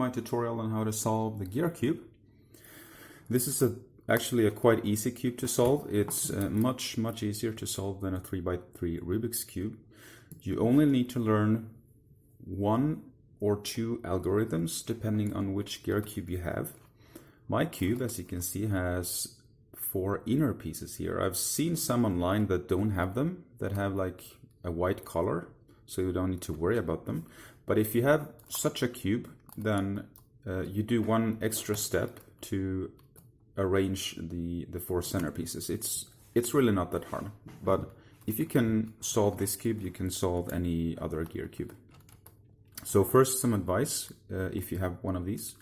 my tutorial on how to solve the gear cube. This is actually a quite easy cube to solve. It's much easier to solve than a 3x3 Rubik's Cube. You only need to learn 1 or 2 algorithms depending on which gear cube you have. My cube, as you can see, has 4 inner pieces here. I've seen some online that don't have them, that have like a white color, so you don't need to worry about them. But if you have such a cube, then you do one extra step to arrange the 4 centerpieces. It's really not that hard, but if you can solve this cube, you can solve any other gear cube. So first, some advice if you have one of these.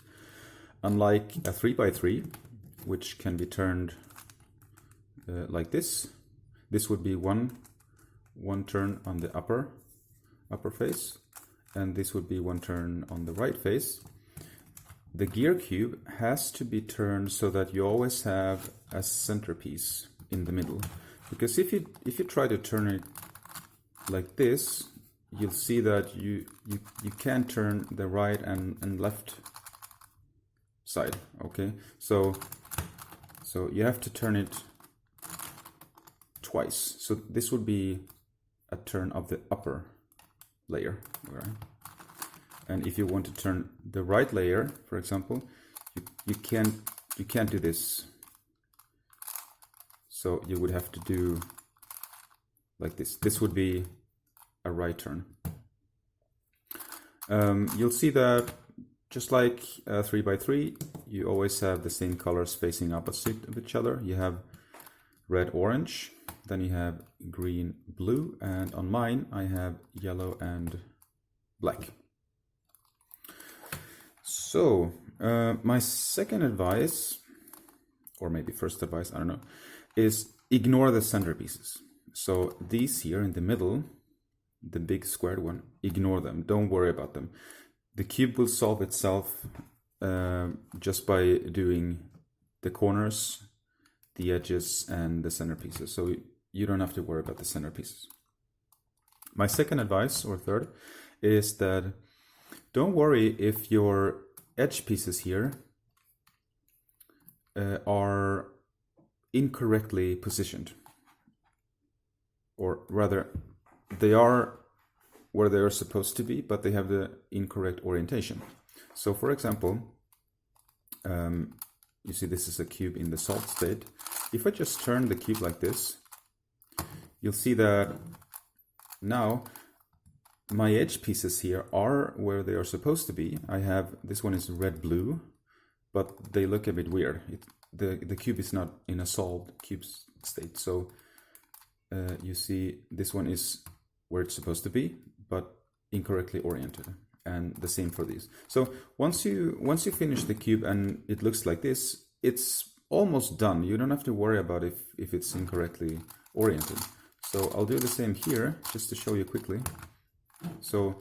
Unlike a 3x3, which can be turned like this would be one turn on the upper face, and this would be 1 turn on the right face. The gear cube has to be turned so that you always have a centerpiece in the middle. Because if you try to turn it like this, you'll see that you can't turn the right and left side. Okay, so you have to turn it twice. So this would be a turn of the upper layer, right? And if you want to turn the right layer, for example, you can't do this. So you would have to do like this. This would be a right turn. You'll see that just like a 3x3, you always have the same colors facing opposite of each other. You have red, orange, then you have green, blue, and on mine I have yellow and black. So my second advice, or maybe first advice, I don't know, is ignore the centerpieces. So these here in the middle, the big squared one, ignore them, don't worry about them. The cube will solve itself just by doing the corners, the edges, and the centerpieces. So you don't have to worry about the centerpieces. My second advice, or third, is that don't worry if your edge pieces here are incorrectly positioned, or rather they are where they are supposed to be, but they have the incorrect orientation. So for example, you see this is a cube in the solved state. If I just turn the cube like this, you'll see that now my edge pieces here are where they are supposed to be. I have, this one is red-blue, but they look a bit weird. The cube is not in a solved cube state. So you see this one is where it's supposed to be, but incorrectly oriented. And the same for these. So once you finish the cube and it looks like this, it's almost done. You don't have to worry about if it's incorrectly oriented. So I'll do the same here just to show you quickly. So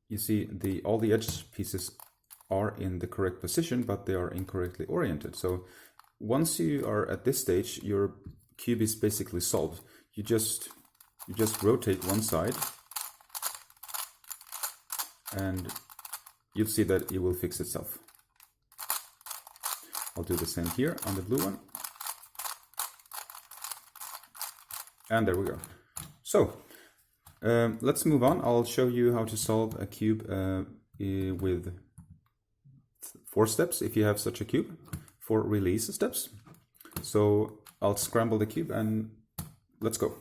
you see all the edge pieces are in the correct position, but they are incorrectly oriented. So once you are at this stage, your cube is basically solved. You just rotate one side, and you'll see that it will fix itself. I'll do the same here on the blue one. And there we go. So let's move on. I'll show you how to solve a cube with 4 steps, if you have such a cube, 4 release steps. So I'll scramble the cube and let's go.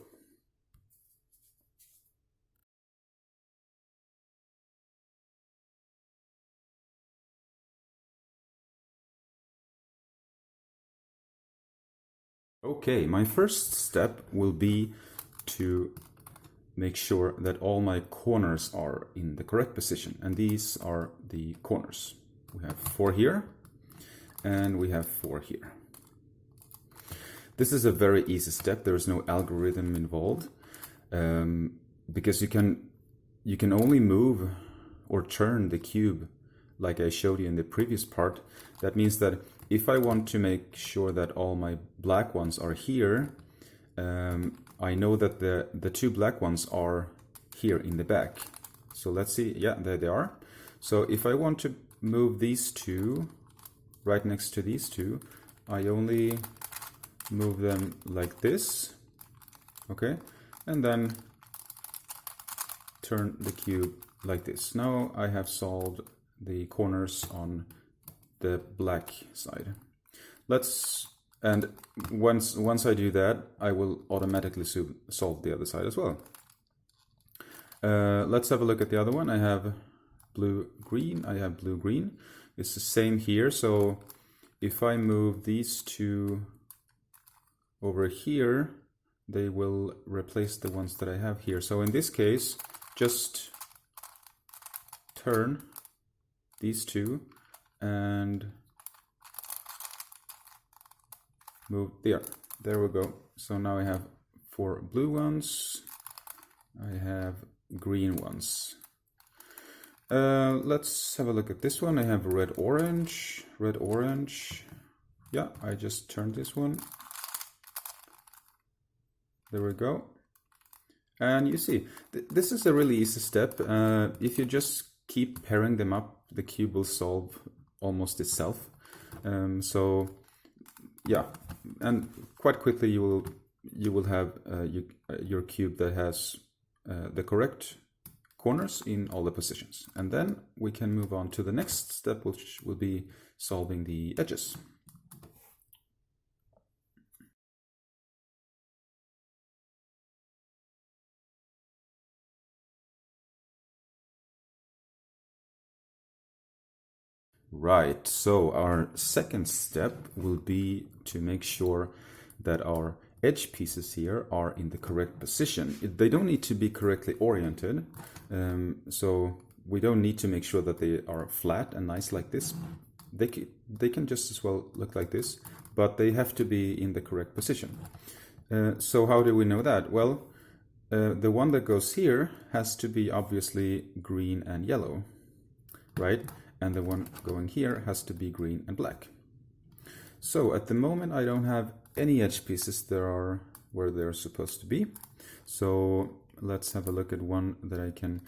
Okay, my first step will be to make sure that all my corners are in the correct position, and these are the corners. We have 4 here and we have 4 here. This is a very easy step. There is no algorithm involved because you can only move or turn the cube like I showed you in the previous part. That means that if I want to make sure that all my black ones are here, I know that the 2 black ones are here in the back. So let's see, yeah, there they are. So if I want to move these two right next to these two, I only move them like this, okay? And then turn the cube like this. Now I have solved the corners on the black side. And once I do that, I will automatically solve the other side as well. Let's have a look at the other one. I have blue-green, I have blue-green. It's the same here, so if I move these two over here, they will replace the ones that I have here. So in this case, just turn these two and move there. There we go. So now I have 4 blue ones. I have green ones. Let's have a look at this one. I have red, orange, red, orange. Yeah, I just turned this one. There we go. And you see, this is a really easy step. If you just keep pairing them up, the cube will solve almost itself. So yeah, and quite quickly you will have your cube that has the correct corners in all the positions. And then we can move on to the next step, which will be solving the edges. Right, so our second step will be to make sure that our edge pieces here are in the correct position. They don't need to be correctly oriented, so we don't need to make sure that they are flat and nice like this. They can just as well look like this, but they have to be in the correct position. So how do we know that? Well, the one that goes here has to be obviously green and yellow, right? And the one going here has to be green and black. So at the moment I don't have any edge pieces that are where they're supposed to be. So let's have a look at one that I can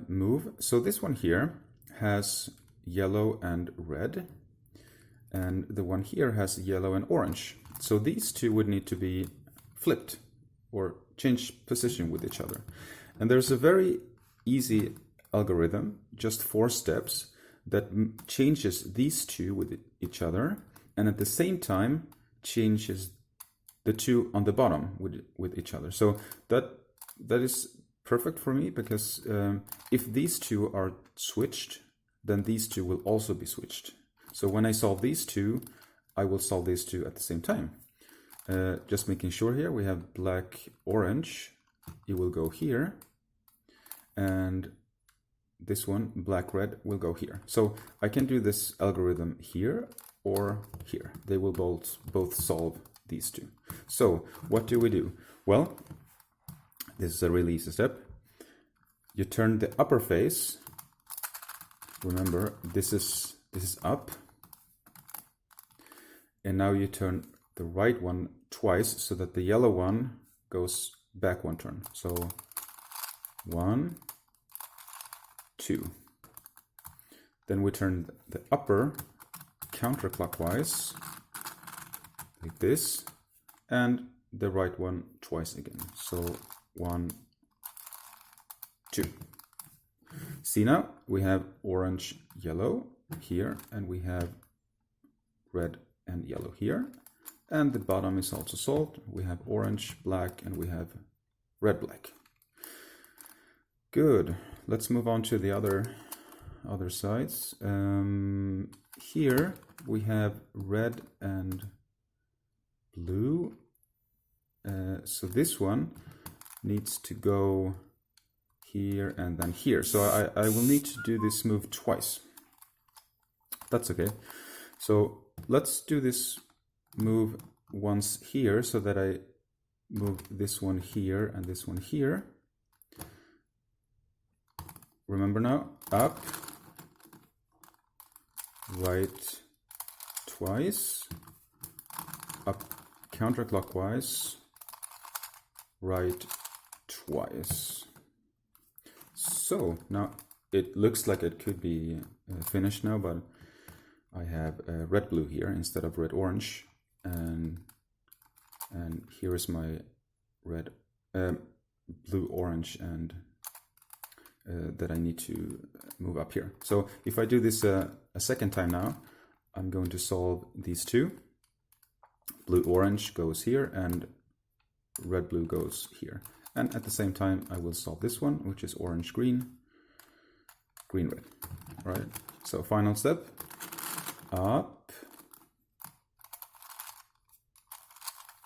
move. So this one here has yellow and red, and the one here has yellow and orange. So these two would need to be flipped or change position with each other. And there's a very easy algorithm, just 4 steps, that changes these two with each other, and at the same time changes the two on the bottom with each other. So that is perfect for me, because if these two are switched, then these two will also be switched. So when I solve these two, I will solve these two at the same time. Just making sure here we have black, orange, it will go here, and this one, black, red, will go here. So I can do this algorithm here or here. They will both solve these two. So what do we do? Well, this is a really easy step. You turn the upper face. Remember, this is up. And now you turn the right one twice so that the yellow one goes back 1 turn. So 1, 2. Then we turn the upper counterclockwise like this, and the right one twice again. So 1, 2. See, now we have orange, yellow here, and we have red and yellow here, and the bottom is also solved. We have orange, black, and we have red, black. Good. Let's move on to the other sides. Here we have red and blue. So this one needs to go here and then here. So I will need to do this move twice. That's okay. So let's do this move once here, so that I move this one here and this one here. Remember now, up, right twice, up counterclockwise, right twice. So now it looks like it could be finished now, but I have red blue here instead of red orange, and here is my red blue orange, and that I need to move up here. So if I do this a second time now, I'm going to solve these two. Blue orange goes here and red blue goes here, and at the same time I will solve this one, which is orange green, green red. All right, so final step: up,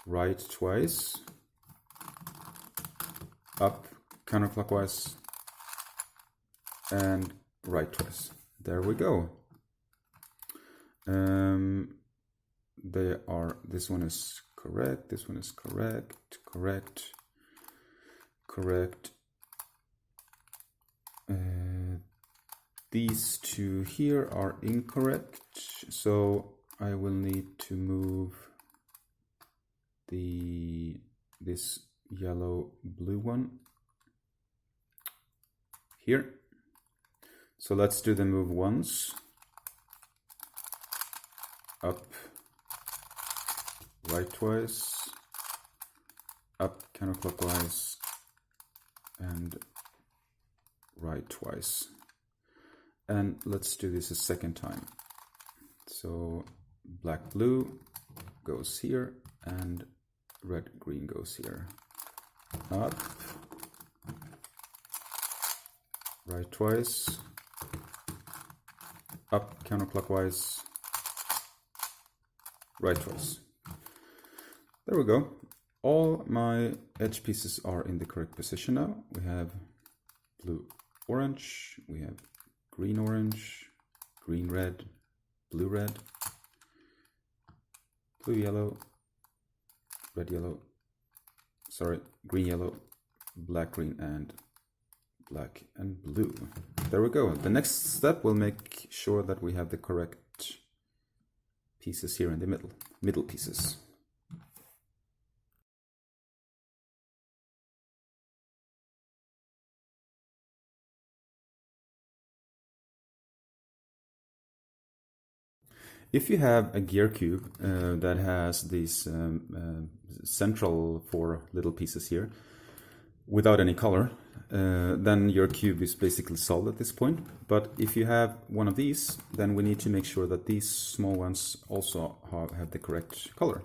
right twice, up counterclockwise, and right twice. There we go. They are, this one is correct, this one is correct, correct, correct. These two here are incorrect, so I will need to move this yellow blue one here. So let's do the move once. Up, right twice, up counterclockwise, and right twice. And let's do this a second time. So black blue goes here and red green goes here. Up, right twice, up counterclockwise, right twice. There we go. All my edge pieces are in the correct position now. We have blue orange, we have green orange, green red, blue red, blue yellow, red yellow, sorry, green yellow, black green, and black and blue. There we go. The next step will make sure that we have the correct pieces here in the middle pieces. If you have a gear cube that has these central 4 little pieces here without any color, then your cube is basically solved at this point. But if you have one of these, then we need to make sure that these small ones also have the correct color.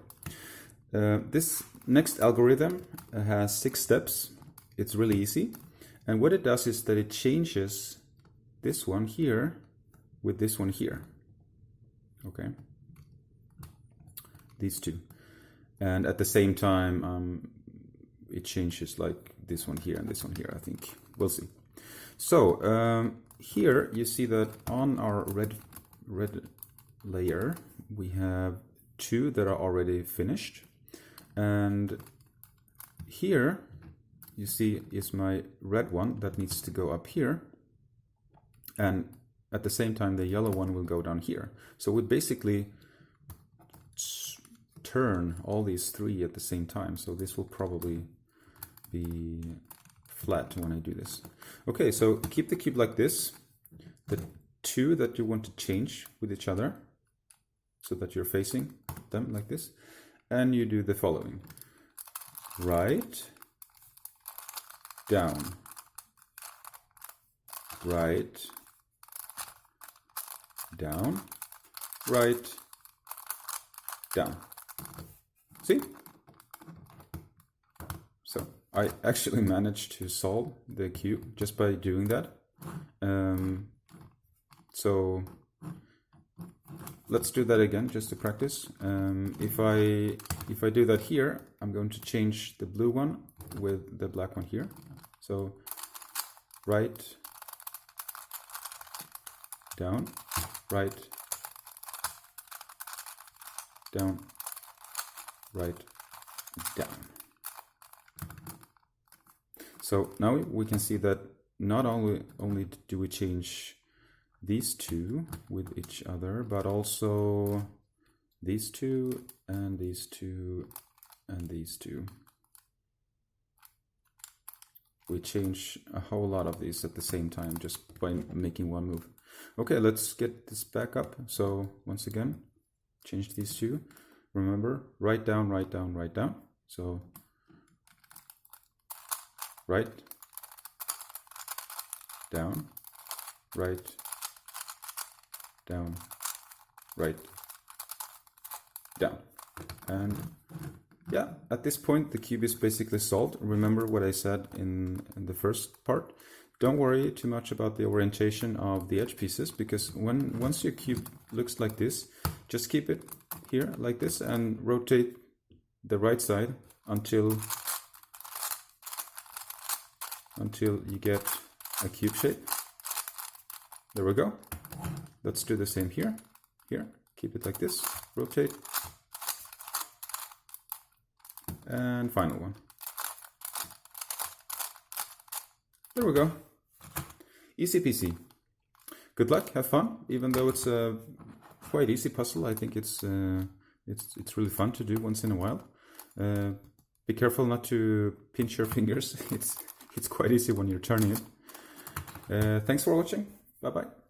This next algorithm has 6 steps. It's really easy. And what it does is that it changes this one here with this one here. Okay, these two, and at the same time it changes like this one here and this one here. I think we'll see. So here you see that on our red layer we have 2 that are already finished, and here you see is my red one that needs to go up here, and at the same time the yellow one will go down here. So we basically turn all these 3 at the same time. So this will probably be flat when I do this. Okay, so keep the cube like this. The 2 that you want to change with each other so that you're facing them like this. And you do the following. Right, down, right, down, right, down. See? So I actually managed to solve the cube just by doing that. So let's do that again just to practice. If I do that here, I'm going to change the blue one with the black one here. So right, down, right, down, right, down. So now we can see that not only do we change these 2 with each other, but also these 2 and these 2 and these 2. we change a whole lot of these at the same time just by making one move. Okay, let's get this back up. So once again, change these two. Remember, right down, right down, right down. So right, down, right, down, right, down. And yeah, at this point the cube is basically solved. Remember what I said in the first part. Don't worry too much about the orientation of the edge pieces, because once your cube looks like this, just keep it here like this and rotate the right side until you get a cube shape. There we go. Let's do the same here. Here, keep it like this, rotate. And final one. There we go. Easy peasy. Good luck, have fun. Even though it's a quite easy puzzle, I think it's really fun to do once in a while. Be careful not to pinch your fingers. It's quite easy when you're turning it. Thanks for watching. Bye bye.